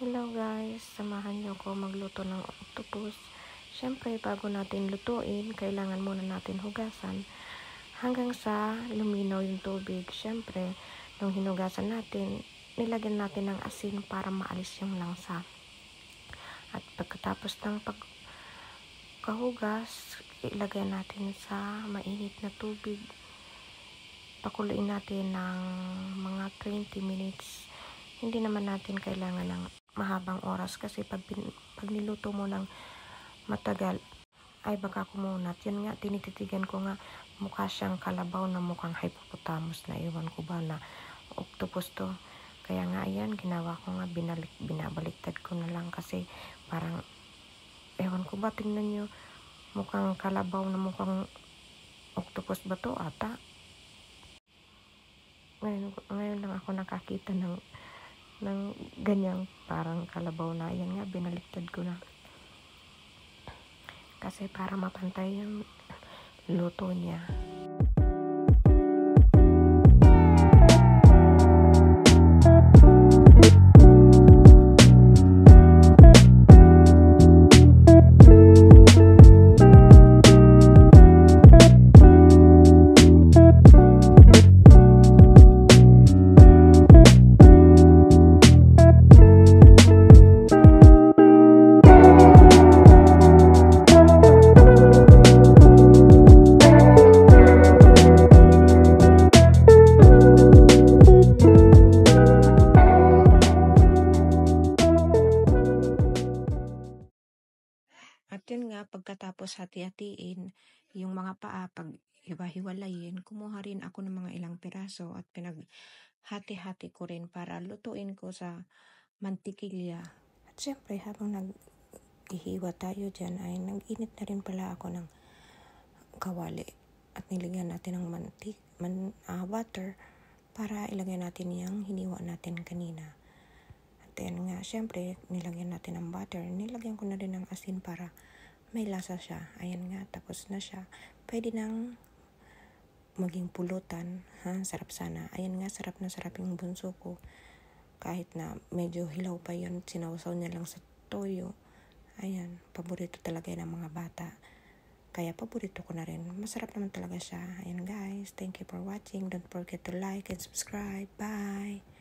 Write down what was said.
Hello guys, samahan niyo ko magluto ng octopus. Syempre, bago natin lutuin, kailangan muna natin hugasan hanggang sa luminaw yung tubig. Syempre, nung hinugasan natin, nilagyan natin ng asin para maalis yung langsa. At pagkatapos ng pagkahugas, ilagay natin sa mainit na tubig. Pakuluin natin ng mga 20 minutes. Hindi naman natin kailangan ng mahabang oras kasi pag niluto mo ng matagal ay baka kumunat. Yun nga, tinititigan ko nga, mukha siyang kalabaw na mukhang hippopotamus na iwan ko ba na octopus to. Kaya nga ayan, ginawa ko nga, binabaliktad ko na lang kasi parang ewan ko ba, tingnan nyo, mukhang kalabaw na mukhang octopus ba to ata. Ngayon lang ako nakakita ng ganyang parang kalabaw na. Yan nga, binaliktad ko na kasi para mapantay yung luto niya. At yun nga, pagkatapos hati-hatiin yung mga paa, pag hiwa-hiwalayin, kumuha rin ako ng mga ilang piraso at pinaghati-hati ko rin para lutuin ko sa mantikilya. At syempre, habang naghihiwa tayo dyan, ay nag-init na rin pala ako ng kawali. At nilagyan natin ng water para ilagay natin yung hiniwa natin kanina. Then nga, syempre, nilagyan natin ng butter. Nilagyan ko na rin ng asin para may lasa siya. Ayan nga, tapos na siya. Pwede nang maging pulutan. Sarap sana. Ayan nga, sarap na sarap yung bunso ko. Kahit na medyo hilaw pa yun, sinawsaw niya lang sa toyo. Ayan, paborito talaga ng mga bata. Kaya paborito ko na rin. Masarap naman talaga siya. Ayan guys, thank you for watching. Don't forget to like and subscribe. Bye!